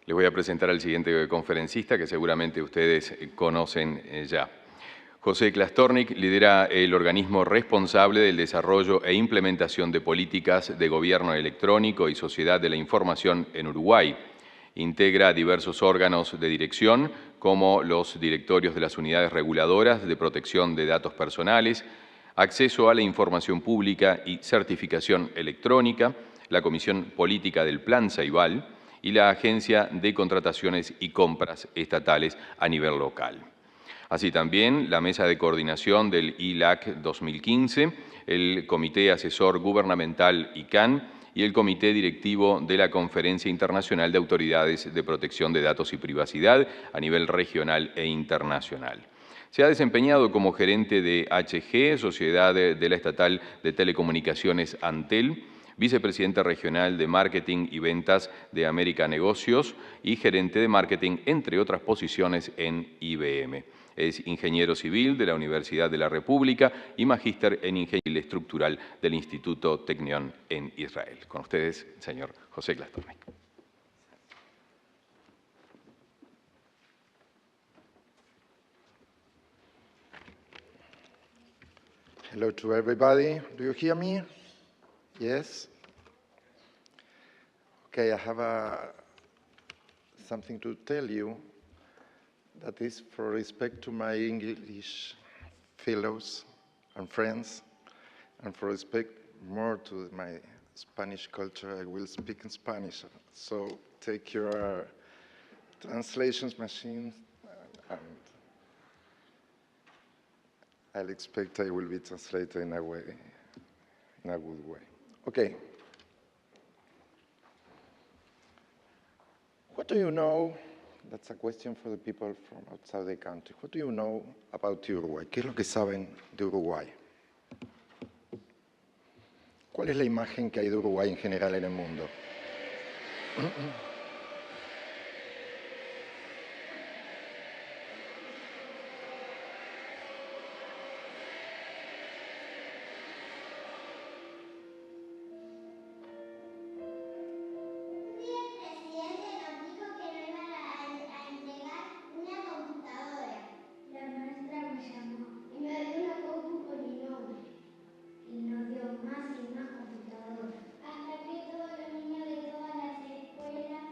Les voy a presentar al siguiente conferencista que seguramente ustedes conocen ya. José Klastornik lidera el organismo responsable del desarrollo e implementación de políticas de gobierno electrónico y sociedad de la información en Uruguay. Integra diversos órganos de dirección, como los directorios de las unidades reguladoras de protección de datos personales, acceso a la información pública y certificación electrónica, la Comisión Política del Plan Ceibal y la Agencia de Contrataciones y Compras Estatales a nivel local. Así también la Mesa de Coordinación del ILAC 2015, el Comité Asesor Gubernamental ICANN y el Comité Directivo de la Conferencia Internacional de Autoridades de Protección de Datos y Privacidad a nivel regional e internacional. Se ha desempeñado como gerente de HG, Sociedad de la Estatal de Telecomunicaciones Antel, vicepresidente regional de Marketing y Ventas de América Negocios y gerente de Marketing, entre otras posiciones en IBM. Es ingeniero civil de la Universidad de la República y magíster en Ingeniería Estructural del Instituto Technion en Israel. Con ustedes, señor José Klastornik. Hello to everybody. Do you hear me? Yes? Okay, I have something to tell you that is for respect to my English fellows and friends, and for respect more to my Spanish culture, I will speak in Spanish. So take your translations machine and I'll expect I will be translated in a good way. Okay. What do you know? That's a question for the people from outside the country. What do you know about Uruguay? ¿Qué es lo que saben de Uruguay? ¿Cuál es la imagen que hay de Uruguay en general en el mundo? Hasta que todos los niños de todas las escuelas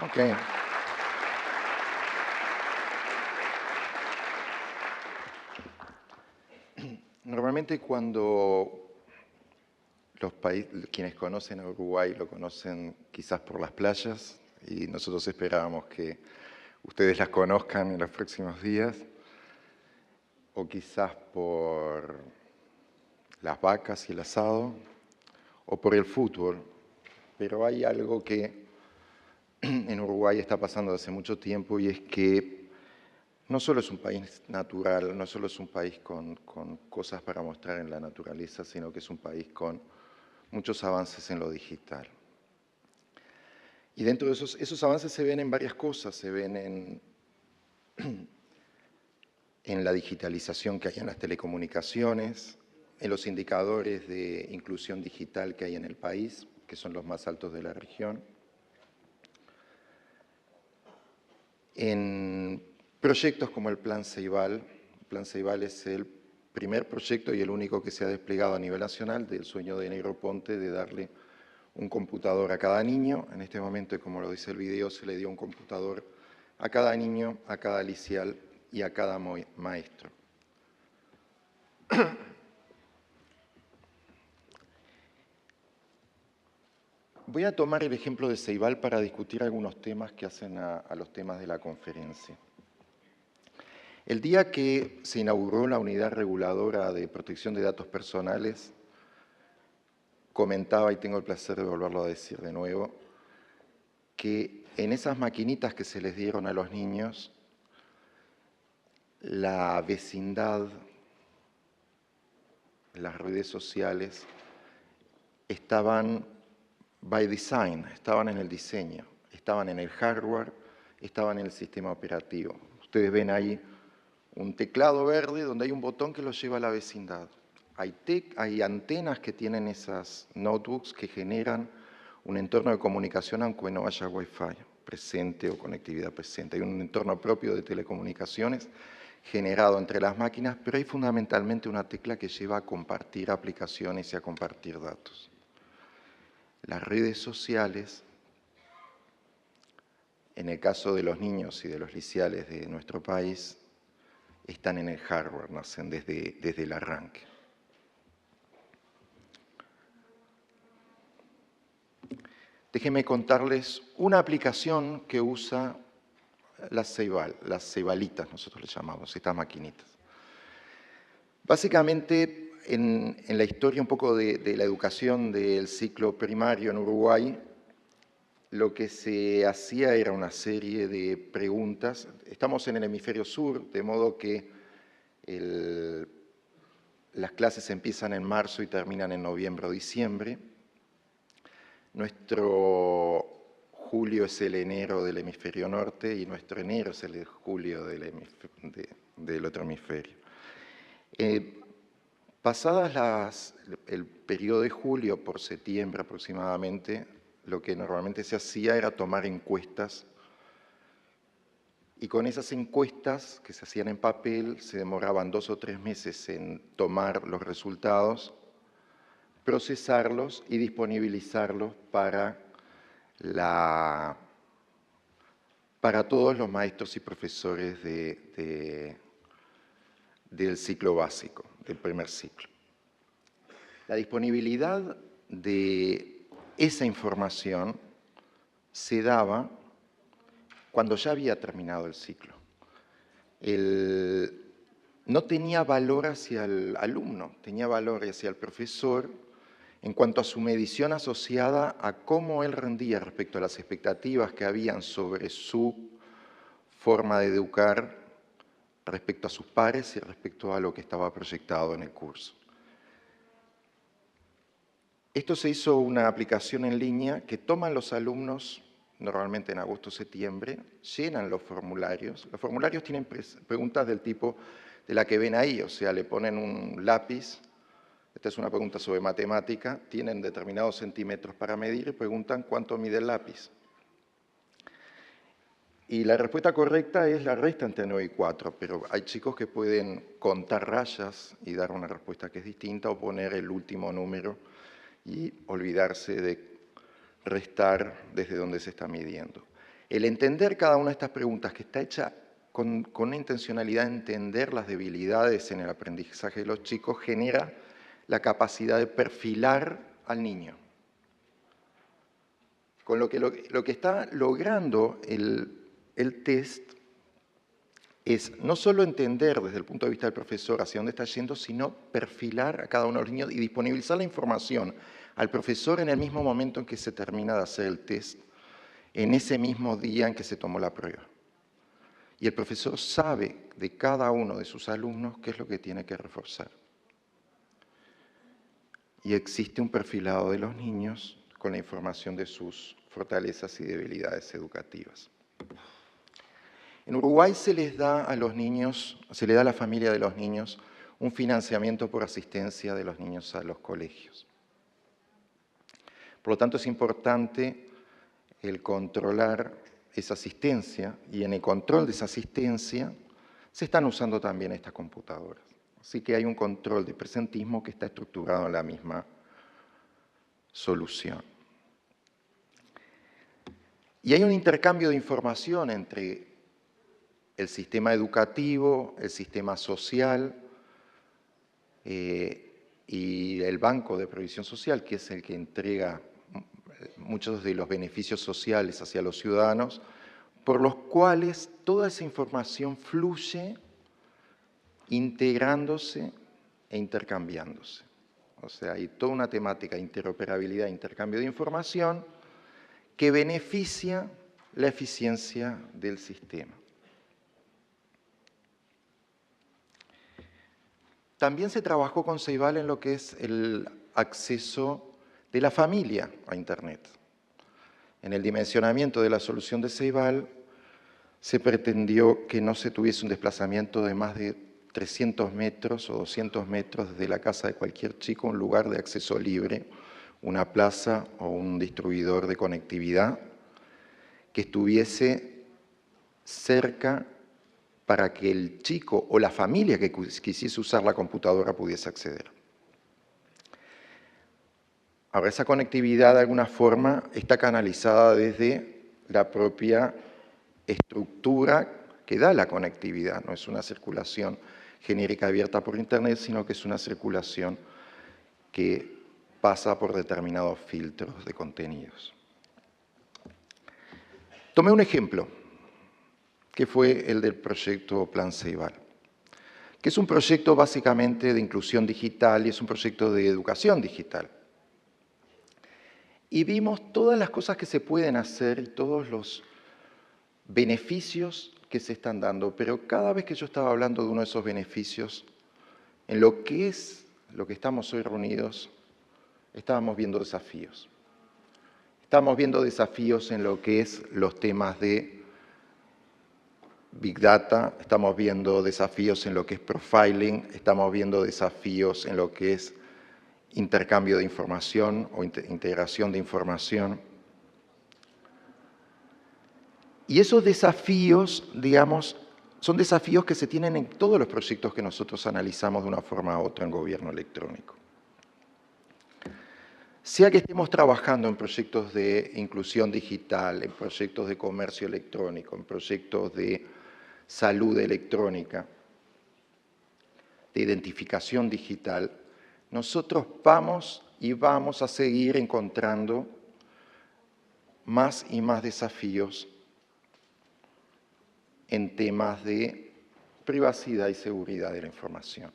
Okay. Normalmente cuando los quienes conocen a Uruguay lo conocen quizás por las playas y nosotros esperábamos que ustedes las conozcan en los próximos días, o quizás por las vacas y el asado, o por el fútbol. Pero hay algo que en Uruguay está pasando hace mucho tiempo y es que no solo es un país natural, no solo es un país con cosas para mostrar en la naturaleza, sino que es un país con muchos avances en lo digital. Y dentro de esos avances se ven en varias cosas, se ven en la digitalización que hay en las telecomunicaciones, en los indicadores de inclusión digital que hay en el país, que son los más altos de la región, en proyectos como el Plan Ceibal. El Plan Ceibal es el primer proyecto y el único que se ha desplegado a nivel nacional del sueño de Negro Ponte de darle un computador a cada niño. En este momento, como lo dice el video, se le dio un computador a cada niño, a cada licial y a cada maestro. Voy a tomar el ejemplo de Ceibal para discutir algunos temas que hacen a los temas de la conferencia. El día que se inauguró la Unidad Reguladora de Protección de Datos Personales, comentaba, y tengo el placer de volverlo a decir de nuevo, que en esas maquinitas que se les dieron a los niños, la vecindad, las redes sociales, estaban by design, estaban en el diseño, estaban en el hardware, estaban en el sistema operativo. Ustedes ven ahí un teclado verde donde hay un botón que lo lleva a la vecindad. Hay antenas que tienen esas notebooks que generan un entorno de comunicación aunque no haya Wi-Fi presente o conectividad presente. Hay un entorno propio de telecomunicaciones generado entre las máquinas, pero hay fundamentalmente una tecla que lleva a compartir aplicaciones y a compartir datos. Las redes sociales, en el caso de los niños y de los liciales de nuestro país, están en el hardware, nacen desde el arranque. Déjenme contarles una aplicación que usa las ceibalitas, nosotros le llamamos, estas maquinitas. Básicamente, en la historia un poco de la educación del ciclo primario en Uruguay, lo que se hacía era una serie de preguntas. Estamos en el hemisferio sur, de modo que las clases empiezan en marzo y terminan en noviembre o diciembre. Nuestro julio es el enero del hemisferio norte y nuestro enero es el julio del otro hemisferio. Pasadas el periodo de julio, por septiembre aproximadamente, lo que normalmente se hacía era tomar encuestas y con esas encuestas que se hacían en papel se demoraban 2 o 3 meses en tomar los resultados, procesarlos y disponibilizarlos para todos los maestros y profesores del ciclo básico, del primer ciclo. La disponibilidad de esa información se daba cuando ya había terminado el ciclo. No tenía valor hacia el alumno, tenía valor hacia el profesor en cuanto a su medición asociada a cómo él rendía respecto a las expectativas que habían sobre su forma de educar respecto a sus pares y respecto a lo que estaba proyectado en el curso. Esto se hizo una aplicación en línea que toman los alumnos, normalmente en agosto o septiembre, llenan los formularios. Los formularios tienen preguntas del tipo de la que ven ahí, o sea, le ponen un lápiz. Esta es una pregunta sobre matemática, tienen determinados centímetros para medir y preguntan cuánto mide el lápiz. Y la respuesta correcta es la resta entre 9 y 4, pero hay chicos que pueden contar rayas y dar una respuesta que es distinta o poner el último número y olvidarse de restar desde donde se está midiendo. El entender cada una de estas preguntas, que está hecha con una intencionalidad de entender las debilidades en el aprendizaje de los chicos, genera la capacidad de perfilar al niño. Con lo que está logrando el test es no solo entender desde el punto de vista del profesor hacia dónde está yendo, sino perfilar a cada uno de los niños y disponibilizar la información al profesor en el mismo momento en que se termina de hacer el test, en ese mismo día en que se tomó la prueba. Y el profesor sabe de cada uno de sus alumnos qué es lo que tiene que reforzar. Y existe un perfilado de los niños con la información de sus fortalezas y debilidades educativas. En Uruguay se les da a los niños, se le da a la familia de los niños un financiamiento por asistencia de los niños a los colegios. Por lo tanto, es importante el controlar esa asistencia, y en el control de esa asistencia se están usando también estas computadoras. Así que hay un control de presentismo que está estructurado en la misma solución. Y hay un intercambio de información entre el sistema educativo, el sistema social y el Banco de Previsión Social, que es el que entrega muchos de los beneficios sociales hacia los ciudadanos, por los cuales toda esa información fluye integrándose e intercambiándose. O sea, hay toda una temática de interoperabilidad e intercambio de información que beneficia la eficiencia del sistema. También se trabajó con Ceibal en lo que es el acceso de la familia a Internet. En el dimensionamiento de la solución de Ceibal se pretendió que no se tuviese un desplazamiento de más de 300 metros o 200 metros desde la casa de cualquier chico, un lugar de acceso libre, una plaza o un distribuidor de conectividad que estuviese cerca para que el chico o la familia que quisiese usar la computadora pudiese acceder. Ahora, esa conectividad de alguna forma está canalizada desde la propia estructura que da la conectividad. No es una circulación genérica abierta por Internet, sino que es una circulación que pasa por determinados filtros de contenidos. Tomé un ejemplo, que fue el del proyecto Plan Ceibal, que es un proyecto básicamente de inclusión digital y es un proyecto de educación digital. Y vimos todas las cosas que se pueden hacer y todos los beneficios que se están dando, pero cada vez que yo estaba hablando de uno de esos beneficios, en lo que estamos hoy reunidos, estábamos viendo desafíos. Estamos viendo desafíos en lo que es los temas de Big Data, estamos viendo desafíos en lo que es profiling, estamos viendo desafíos en lo que es intercambio de información o integración de información. Y esos desafíos, digamos, son desafíos que se tienen en todos los proyectos que nosotros analizamos de una forma u otra en gobierno electrónico. Sea que estemos trabajando en proyectos de inclusión digital, en proyectos de comercio electrónico, en proyectos de salud electrónica, de identificación digital, nosotros vamos a seguir encontrando más y más desafíos en temas de privacidad y seguridad de la información.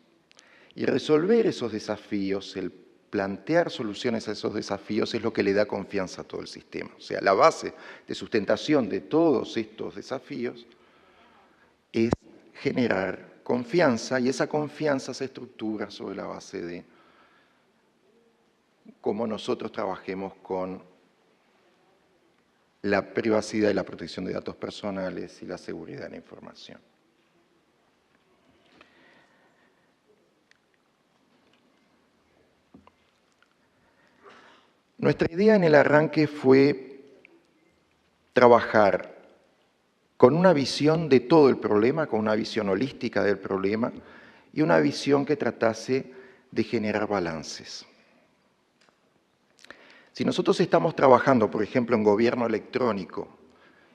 Y resolver esos desafíos, el plantear soluciones a esos desafíos es lo que le da confianza a todo el sistema. O sea, la base de sustentación de todos estos desafíos es generar confianza y esa confianza se estructura sobre la base de cómo nosotros trabajemos con la privacidad y la protección de datos personales y la seguridad de la información. Nuestra idea en el arranque fue trabajar con una visión de todo el problema, con una visión holística del problema y una visión que tratase de generar balances. Si nosotros estamos trabajando, por ejemplo, en gobierno electrónico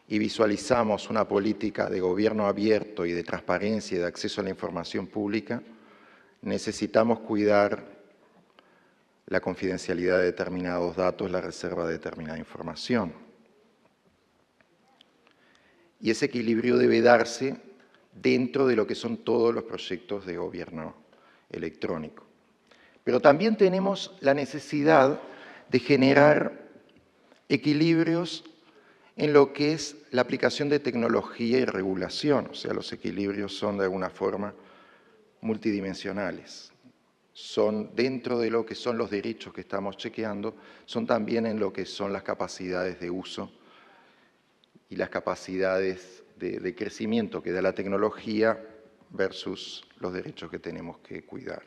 y visualizamos una política de gobierno abierto y de transparencia y de acceso a la información pública, necesitamos cuidar la confidencialidad de determinados datos, la reserva de determinada información. Y ese equilibrio debe darse dentro de lo que son todos los proyectos de gobierno electrónico. Pero también tenemos la necesidad de generar equilibrios en lo que es la aplicación de tecnología y regulación. O sea, los equilibrios son de alguna forma multidimensionales. Son dentro de lo que son los derechos que estamos chequeando, son también en lo que son las capacidades de uso y las capacidades de crecimiento que da la tecnología versus los derechos que tenemos que cuidar.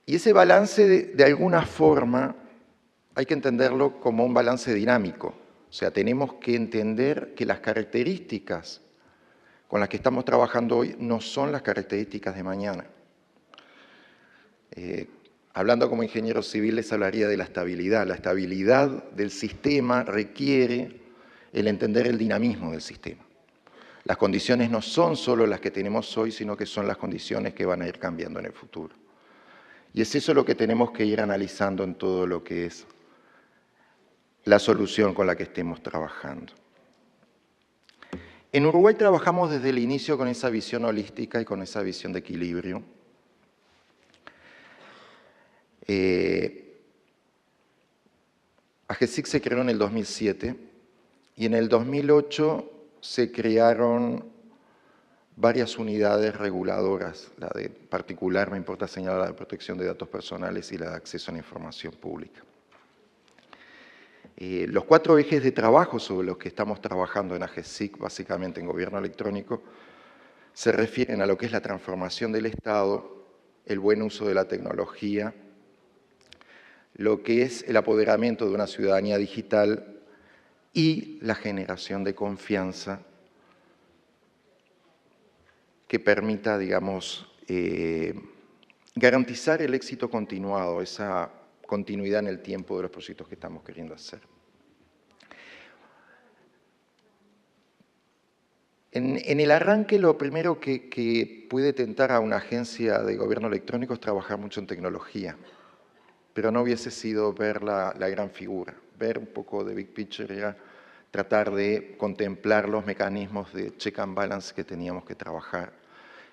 Y ese balance, de alguna forma, hay que entenderlo como un balance dinámico. O sea, tenemos que entender que las características con las que estamos trabajando hoy no son las características de mañana. Hablando como ingeniero civil, les hablaría de la estabilidad. La estabilidad del sistema requiere el entender el dinamismo del sistema. Las condiciones no son solo las que tenemos hoy, sino que son las condiciones que van a ir cambiando en el futuro. Y es eso lo que tenemos que ir analizando en todo lo que es la solución con la que estemos trabajando. En Uruguay trabajamos desde el inicio con esa visión holística y con esa visión de equilibrio. AGESIC se creó en el 2007 y en el 2008 se crearon varias unidades reguladoras, la de particular, me importa señalar, la de protección de datos personales y la de acceso a la información pública. Los 4 ejes de trabajo sobre los que estamos trabajando en AGESIC, básicamente en gobierno electrónico, se refieren a lo que es la transformación del Estado, el buen uso de la tecnología, lo que es el apoderamiento de una ciudadanía digital y la generación de confianza que permita, digamos, garantizar el éxito continuado, esa continuidad en el tiempo de los proyectos que estamos queriendo hacer. En el arranque, lo primero que puede tentar a una agencia de gobierno electrónico es trabajar mucho en tecnología, pero no hubiese sido ver la gran figura. Ver un poco de big picture era tratar de contemplar los mecanismos de check and balance que teníamos que trabajar.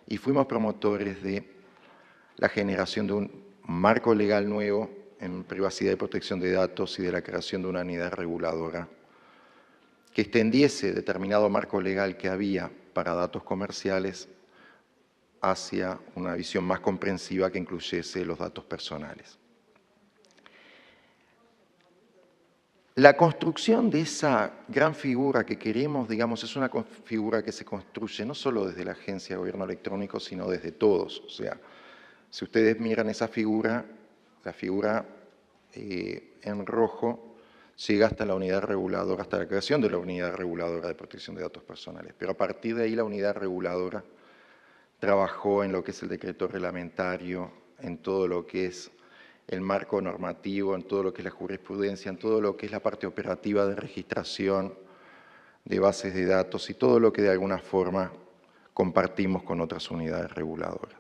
Y fuimos promotores de la generación de un marco legal nuevo en privacidad y protección de datos y de la creación de una unidad reguladora que extendiese determinado marco legal que había para datos comerciales hacia una visión más comprensiva que incluyese los datos personales. La construcción de esa gran figura que queremos, digamos, es una figura que se construye no solo desde la Agencia de Gobierno Electrónico, sino desde todos. O sea, si ustedes miran esa figura, la figura en rojo llega hasta la unidad reguladora, hasta la creación de la unidad reguladora de protección de datos personales. Pero a partir de ahí la unidad reguladora trabajó en lo que es el decreto reglamentario, en todo lo que es el marco normativo, en todo lo que es la jurisprudencia, en todo lo que es la parte operativa de registración de bases de datos y todo lo que de alguna forma compartimos con otras unidades reguladoras.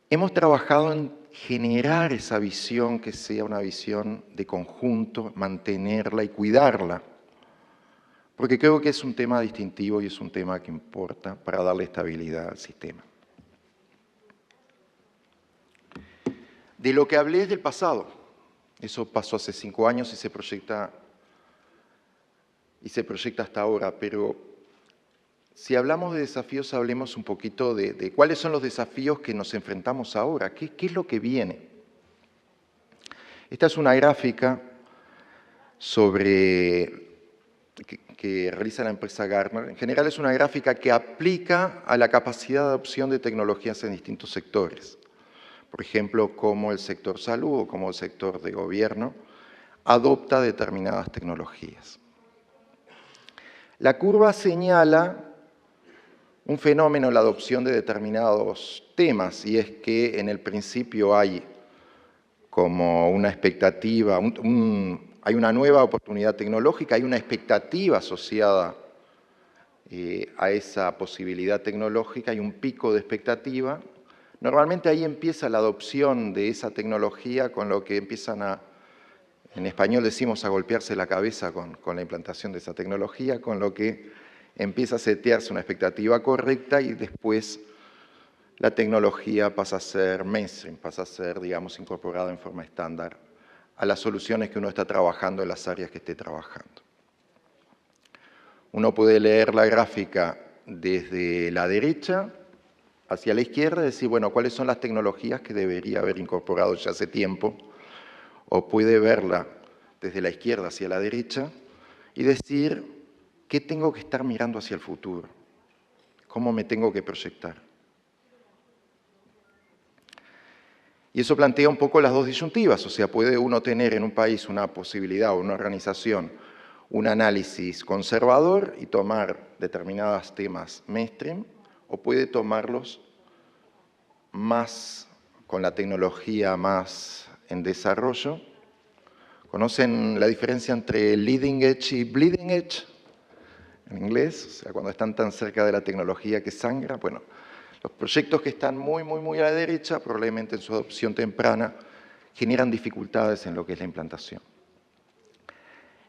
Hemos trabajado en generar esa visión que sea una visión de conjunto, mantenerla y cuidarla, porque creo que es un tema distintivo y es un tema que importa para darle estabilidad al sistema. De lo que hablé es del pasado. Eso pasó hace 5 años y se proyecta hasta ahora, pero si hablamos de desafíos, hablemos un poquito de cuáles son los desafíos que nos enfrentamos ahora, qué es lo que viene. Esta es una gráfica que realiza la empresa Gartner. En general es una gráfica que aplica a la capacidad de adopción de tecnologías en distintos sectores. Por ejemplo, cómo el sector salud o cómo el sector de gobierno adopta determinadas tecnologías. La curva señala un fenómeno en la adopción de determinados temas, y es que en el principio hay como una expectativa, hay una nueva oportunidad tecnológica, hay una expectativa asociada a esa posibilidad tecnológica, hay un pico de expectativa. Normalmente ahí empieza la adopción de esa tecnología, con lo que empiezan en español decimos a golpearse la cabeza con la implantación de esa tecnología, con lo que empieza a setearse una expectativa correcta y después la tecnología pasa a ser mainstream, pasa a ser, digamos, incorporada en forma estándar a las soluciones que uno está trabajando en las áreas que esté trabajando. Uno puede leer la gráfica desde la derecha hacia la izquierda y decir, bueno, ¿cuáles son las tecnologías que debería haber incorporado ya hace tiempo? O puede verla desde la izquierda hacia la derecha y decir, ¿qué tengo que estar mirando hacia el futuro? ¿Cómo me tengo que proyectar? Y eso plantea un poco las dos disyuntivas, o sea, puede uno tener en un país una posibilidad o una organización un análisis conservador y tomar determinados temas mainstream, o puede tomarlos más con la tecnología más en desarrollo. ¿Conocen la diferencia entre leading edge y bleeding edge? En inglés, o sea, cuando están tan cerca de la tecnología que sangra. Bueno, los proyectos que están muy a la derecha, probablemente en su adopción temprana, generan dificultades en lo que es la implantación.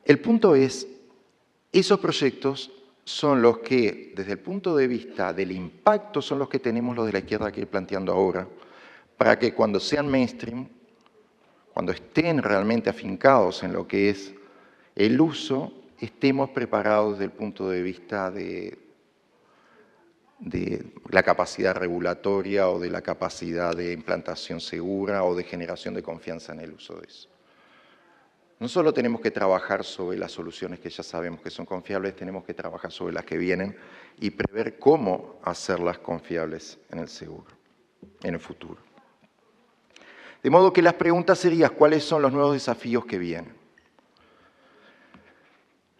El punto es, esos proyectos son los que, desde el punto de vista del impacto, son los que tenemos los de la izquierda que ir planteando ahora, para que cuando sean mainstream, cuando estén realmente afincados en lo que es el uso, estemos preparados desde el punto de vista de la capacidad regulatoria o de la capacidad de implantación segura o de generación de confianza en el uso de eso. No solo tenemos que trabajar sobre las soluciones que ya sabemos que son confiables, tenemos que trabajar sobre las que vienen y prever cómo hacerlas confiables en el seguro, en el futuro. De modo que las preguntas serían, ¿cuáles son los nuevos desafíos que vienen?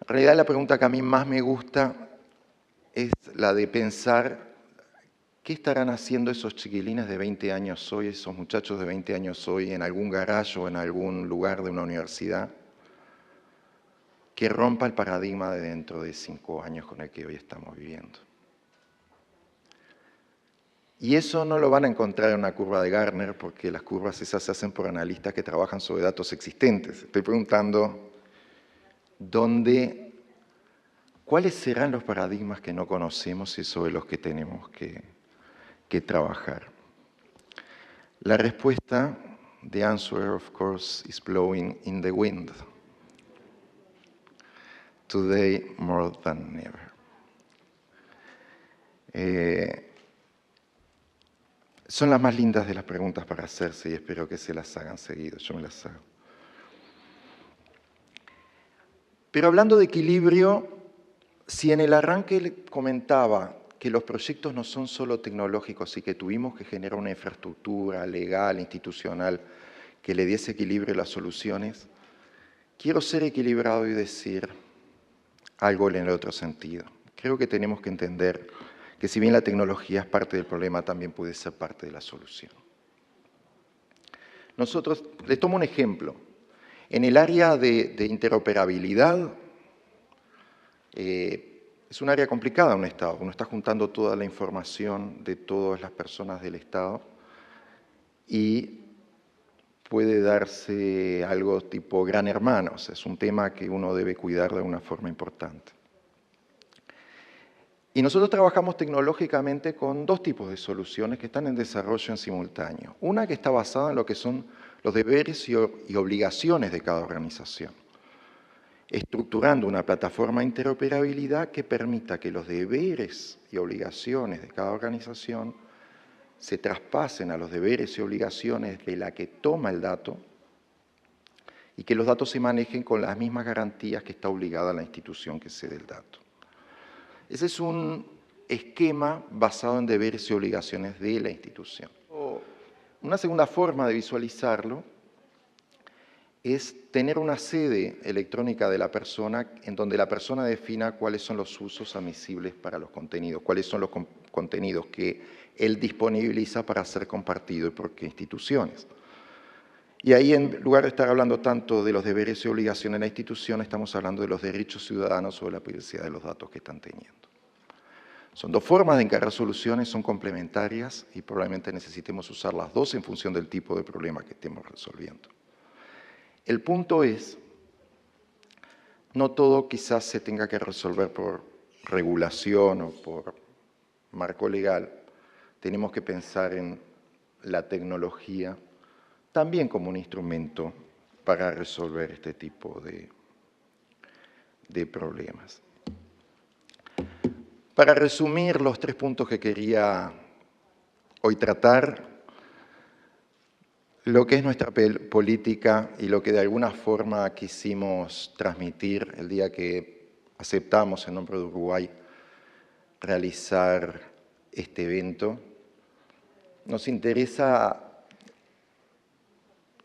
En realidad la pregunta que a mí más me gusta es la de pensar qué estarán haciendo esos chiquilines de 20 años hoy, esos muchachos de 20 años hoy en algún garaje o en algún lugar de una universidad que rompa el paradigma de dentro de 5 años con el que hoy estamos viviendo. Y eso no lo van a encontrar en una curva de Gartner, porque las curvas esas se hacen por analistas que trabajan sobre datos existentes. Estoy preguntando cuáles serán los paradigmas que no conocemos y sobre los que tenemos que trabajar. La respuesta, the answer, of course, is blowing in the wind. Today more than ever. Son las más lindas de las preguntas para hacerse y espero que se las hagan seguido, yo me las hago. Pero hablando de equilibrio, si en el arranque le comentaba que los proyectos no son solo tecnológicos y que tuvimos que generar una infraestructura legal, institucional, que le diese equilibrio a las soluciones, quiero ser equilibrado y decir algo en el otro sentido. Creo que tenemos que entender que si bien la tecnología es parte del problema, también puede ser parte de la solución. Nosotros, les tomo un ejemplo. En el área de interoperabilidad, es un área complicada en un Estado. Uno está juntando toda la información de todas las personas del Estado y puede darse algo tipo gran hermano. O sea, es un tema que uno debe cuidar de una forma importante. Y nosotros trabajamos tecnológicamente con dos tipos de soluciones que están en desarrollo en simultáneo. Una que está basada en lo que son los deberes y obligaciones de cada organización, estructurando una plataforma de interoperabilidad que permita que los deberes y obligaciones de cada organización se traspasen a los deberes y obligaciones de la que toma el dato y que los datos se manejen con las mismas garantías que está obligada la institución que cede el dato. Ese es un esquema basado en deberes y obligaciones de la institución. Una segunda forma de visualizarlo es tener una sede electrónica de la persona en donde la persona defina cuáles son los usos admisibles para los contenidos, cuáles son los contenidos que él disponibiliza para ser compartido y por qué instituciones. Y ahí, en lugar de estar hablando tanto de los deberes y obligaciones de la institución, estamos hablando de los derechos ciudadanos sobre la privacidad de los datos que están teniendo. Son dos formas de encarar soluciones, son complementarias y probablemente necesitemos usar las dos en función del tipo de problema que estemos resolviendo. El punto es, no todo quizás se tenga que resolver por regulación o por marco legal. Tenemos que pensar en la tecnología también como un instrumento para resolver este tipo de problemas. Para resumir los 3 puntos que quería hoy tratar, lo que es nuestra política y lo que de alguna forma quisimos transmitir el día que aceptamos en nombre de Uruguay realizar este evento, nos interesa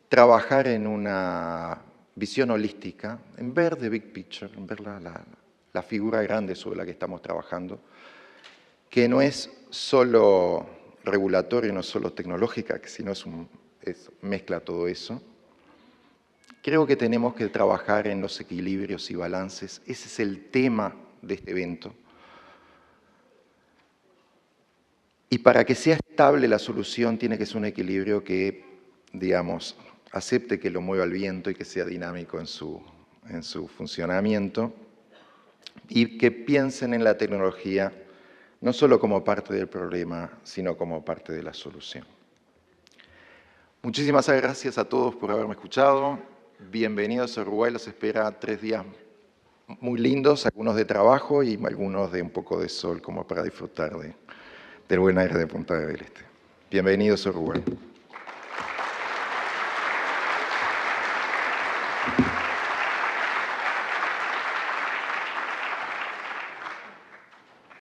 trabajar en una visión holística, en ver the big picture, en ver la figura grande sobre la que estamos trabajando, que no es solo regulatoria, no es solo tecnológica, sino mezcla todo eso. Creo que tenemos que trabajar en los equilibrios y balances. Ese es el tema de este evento. Y para que sea estable la solución, tiene que ser un equilibrio que, digamos, acepte que lo mueva el viento y que sea dinámico en su funcionamiento, y que piensen en la tecnología no solo como parte del problema, sino como parte de la solución. Muchísimas gracias a todos por haberme escuchado. Bienvenidos a Uruguay, los espera 3 días muy lindos, algunos de trabajo y algunos de un poco de sol, como para disfrutar del buen aire de Punta del Este. Bienvenidos a Uruguay.